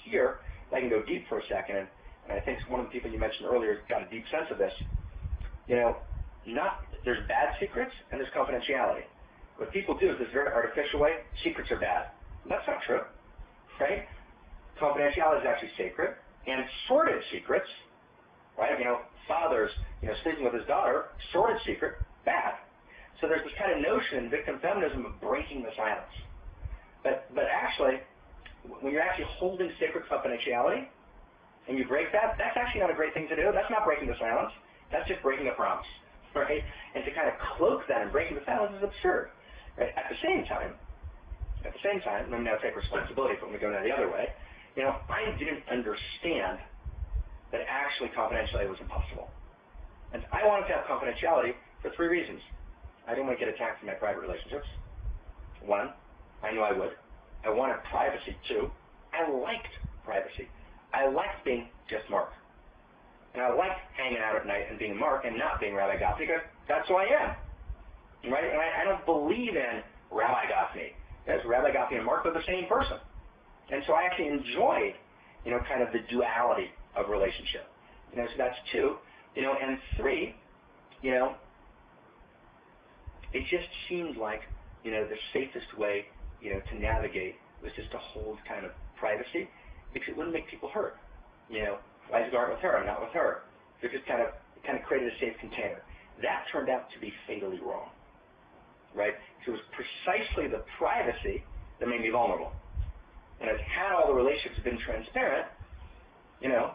here, I can go deep for a second, and I think one of the people you mentioned earlier got a deep sense of this. There's bad secrets and there's confidentiality. What people do is this very artificial way, secrets are bad. That's not true, right? Confidentiality is actually sacred, and sordid secrets, right? Fathers, sleeping with his daughter, sordid secret, bad. So there's this kind of notion in victim feminism of breaking the silence. But actually, when you're actually holding sacred confidentiality, and you break that, that's actually not a great thing to do. That's not breaking the silence. That's just breaking a promise, right? And to kind of cloak that and breaking the silence is absurd, right? At the same time, let me now take responsibility for when we go now the other way. I didn't understand that actually confidentiality was impossible. And I wanted to have confidentiality for 3 reasons. I didn't want to get attacked in my private relationships. 1, I knew I would. I wanted privacy, 2. I liked privacy. I liked being just Marc. And I liked hanging out at night and being Marc and not being Rabbi Gafni because that's who I am. Right? And I don't believe in Rabbi Gafni. Because Rabbi Gafni and Marc are the same person. And so I actually enjoyed, kind of the duality of relationship. So that's 2. And 3, it just seemed like, the safest way, to navigate was just to hold kind of privacy because it wouldn't make people hurt. Why is it going with her? I'm not with her. So it just kind of created a safe container. That turned out to be fatally wrong, right? So it was precisely the privacy that made me vulnerable. And had all the relationships been transparent, there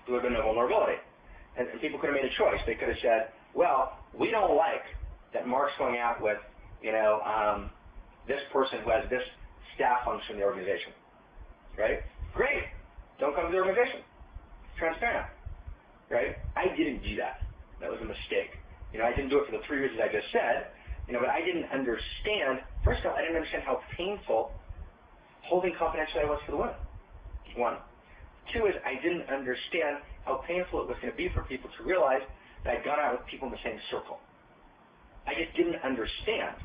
would have been no vulnerability. And people could have made a choice. They could have said, well, we don't like that Marc's going out with, this person who has this staff function in the organization, right? Great. Don't come to the organization. Transparent, right? I didn't do that. That was a mistake. I didn't do it for the 3 reasons I just said, but I didn't understand, first of all, I didn't understand how painful holding confidentiality was for the women. 1. 2 is I didn't understand how painful it was going to be for people to realize that I'd gone out with people in the same circle. I just didn't understand,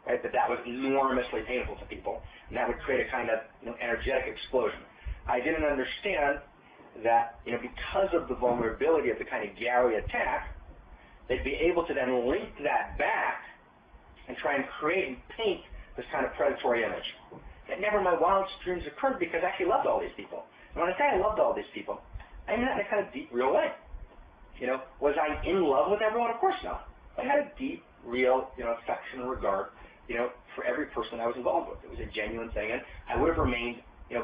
right, that was enormously painful to people, and that would create a kind of energetic explosion. I didn't understand that because of the vulnerability of the kind of Gary attack, they'd be able to then link that back and try and create and paint this kind of predatory image. That never in my wildest dreams occurred because I actually loved all these people. And when I say I loved all these people, I mean that in a kind of deep, real way. Was I in love with everyone? Of course not. I had a deep, real, affection and regard, for every person I was involved with. It was a genuine thing, and I would have remained,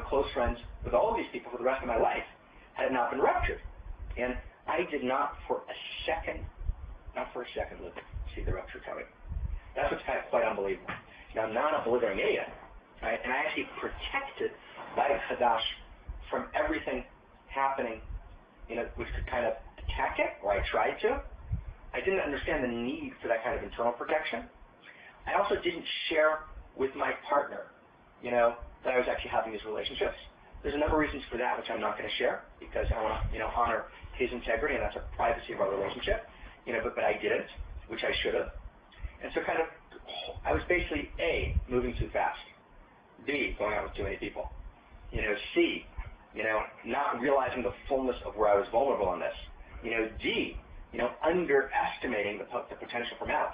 close friends with all of these people for the rest of my life had it not been ruptured. And I did not for a second live to see the rupture coming. That's what's kind of quite unbelievable. I'm not a blithering idiot, right? And I actually protected Beit Hadash from everything happening, which could kind of attack it, or I tried to. I didn't understand the need for that kind of internal protection. I also didn't share with my partner, that I was actually having these relationships. There's a number of reasons for that, which I'm not going to share because I want to, honor his integrity, and that's a privacy of our relationship. But I didn't, which I should have. And so I was basically A, moving too fast. B, going out with too many people. C, not realizing the fullness of where I was vulnerable on this. D, underestimating the potential for malice.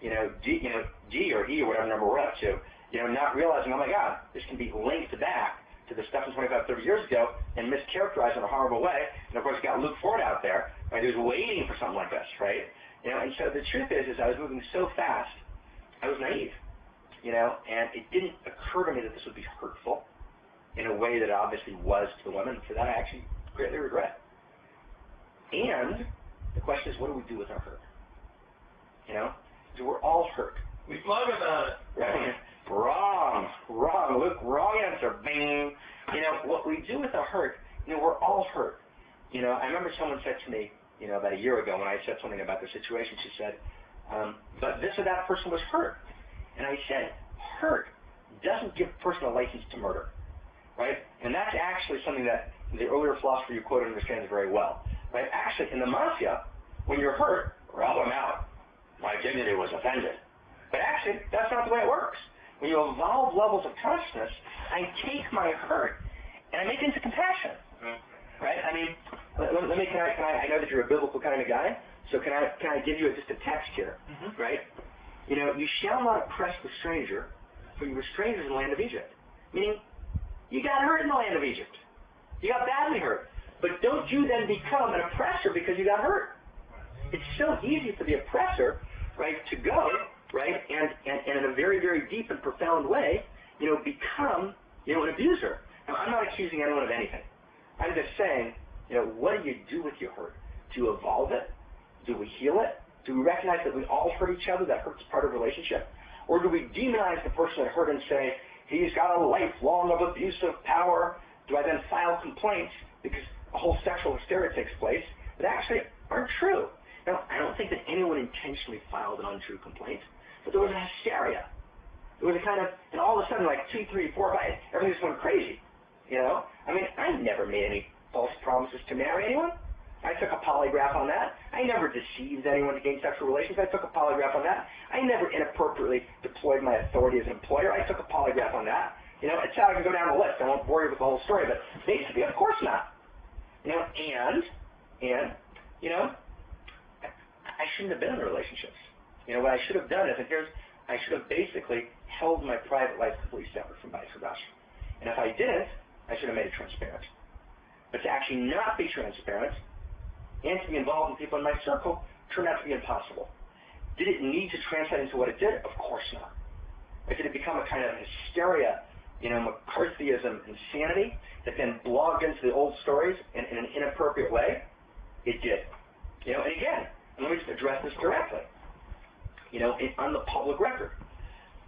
D or E or whatever number we're up to, not realizing, oh my God, this can be linked back to the stuff from 25, 30 years ago and mischaracterized in a horrible way. And of course, you got Luke Ford out there, right, who's waiting for something like this, right? And so the truth is I was moving so fast, I was naive, and it didn't occur to me that this would be hurtful in a way that it obviously was to the women. For that, I actually greatly regret. And the question is, what do we do with our hurt? We're all hurt. We blog about it. Right? Wrong. Luke, wrong answer. Bing. What we do with our hurt, we're all hurt. I remember someone said to me, about a year ago when I said something about their situation, she said, but this or that person was hurt. And I said, hurt doesn't give a person a license to murder, right? And that's actually something that the earlier philosopher you quoted understands very well, right? Actually, in the mafia, when you're hurt, rub them out. My dignity was offended. But actually, that's not the way it works. When you evolve levels of consciousness, I take my hurt and I make it Right? I mean, I know that you're a biblical kind of guy, so can I give you just a text here, right? You know, you shall not oppress the stranger, for you were strangers in the land of Egypt. Meaning, you got hurt in the land of Egypt. You got badly hurt. But don't you then become an oppressor because you got hurt. It's so easy for the oppressor, right, to go, right, and in a very, very deep and profound way, you know, become, you know, an abuser. Now, I'm not accusing anyone of anything. I'm just saying, you know, what do you do with your hurt? Do you evolve it? Do we heal it? Do we recognize that we all hurt each other, that hurt's part of a relationship? Or do we demonize the person that hurt and say, he's got a lifelong of abusive power? Do I then file complaints because a whole sexual hysteria takes place that actually aren't true? Now, I don't think that anyone intentionally filed an untrue complaint, but there was a hysteria. There was a kind of, and all of a sudden, like 2, 3, 4, 5, everything just went crazy. You know? I mean, I never made any false promises to marry anyone. I took a polygraph on that. I never deceived anyone to gain sexual relations. I took a polygraph on that. I never inappropriately deployed my authority as an employer. I took a polygraph on that. You know, it's how I can go down the list. I won't bore you with the whole story, but basically, of course not. You know, and you know, I shouldn't have been in the relationships. You know, what I should have done is, I should have basically held my private life completely separate from vice versa. And if I didn't, I should have made it transparent. But to actually not be transparent and to be involved in people in my circle turned out to be impossible. Did it need to translate into what it did? Of course not. But did it become a kind of hysteria, you know, McCarthyism, insanity that then blogged into the old stories in an inappropriate way? It did. You know, and again, let me just address this directly. You know, on the public record.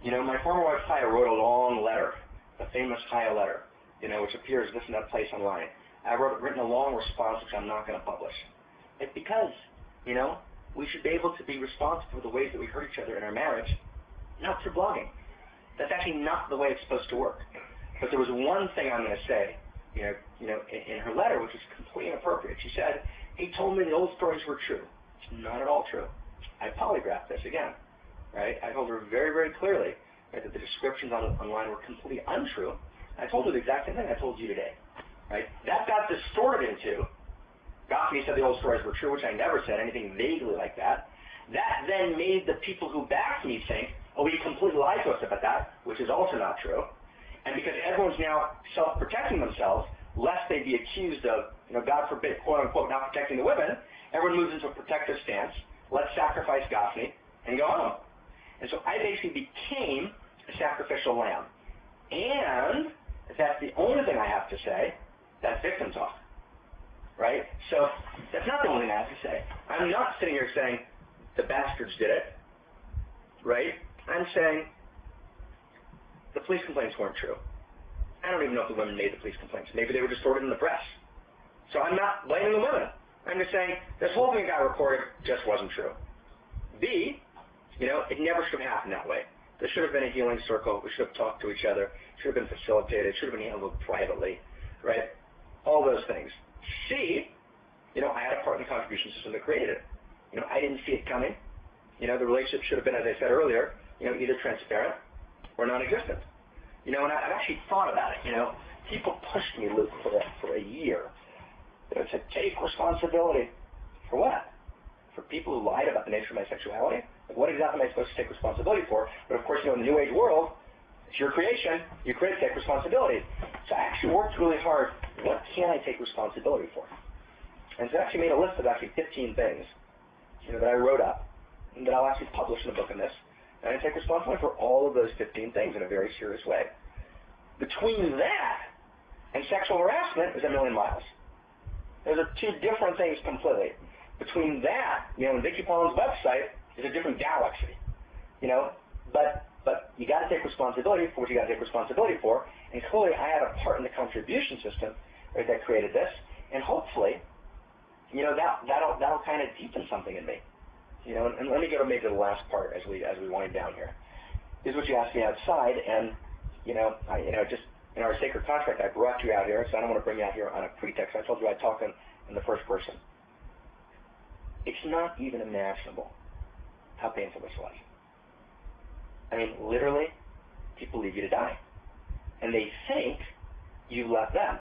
You know, my former wife, Chaya, wrote a long letter, a famous Chaya letter, you know, which appears this and that place online. I've written a long response, which I'm not going to publish. It's because, you know, we should be able to be responsible for the ways that we hurt each other in our marriage, not through blogging. That's actually not the way it's supposed to work. But there was one thing I'm going to say, you know, in her letter, which was completely inappropriate. She said, he told me the old stories were true. It's not at all true. I polygraphed this again, right? I told her very, very clearly, right, that the descriptions online were completely untrue. I told her the exact same thing I told you today, right? That got distorted into, Gafni said the old stories were true, which I never said anything vaguely like that. That then made the people who backed me think, oh, he completely lied to us about that, which is also not true. And because everyone's now self-protecting themselves, lest they be accused of, you know, God forbid, quote-unquote, not protecting the women, everyone moves into a protective stance. Let's sacrifice Gafni and go home. And so I basically became a sacrificial lamb. And if that's the only thing I have to say, that's victim talk. Right? So that's not the only thing I have to say. I'm not sitting here saying the bastards did it. Right? I'm saying the police complaints weren't true. I don't even know if the women made the police complaints. Maybe they were distorted in the press. So I'm not blaming the women. I'm just saying this whole thing got recorded just wasn't true. B, you know, it never should have happened that way. There should have been a healing circle. We should have talked to each other. It should have been facilitated. It should have been handled privately, right? All those things. C, you know, I had a part in the contribution system that created it. You know, I didn't see it coming. You know, the relationship should have been, as I said earlier, you know, either transparent or non-existent. You know, and I've actually thought about it. You know, people pushed me, Luke, for a year. They said, take responsibility. For what? For people who lied about the nature of my sexuality? Like, what exactly am I supposed to take responsibility for? But of course, you know, in the New Age world, it's your creation. You create to take responsibility. So I actually worked really hard. What can I take responsibility for? And so I actually made a list of actually 15 things, you know, that I wrote up and that I'll actually publish in the book in this. And I take responsibility for all of those 15 things in a very serious way. Between that and sexual harassment is a million miles. Those are two different things completely. Between that, you know, and Vicky Pollin's website is a different galaxy, you know, but you got to take responsibility for what you got to take responsibility for, and clearly I had a part in the contribution system, right, that created this, and hopefully, you know, that'll kind of deepen something in me, you know, and let me go to maybe the last part as we wind down here. This is what you asked me outside, and you know, just in our sacred contract, I brought you out here, so I don't want to bring you out here on a pretext. I told you I'd talk in the first person. It's not even imaginable how painful this was. I mean, literally, people leave you to die. And they think you left them.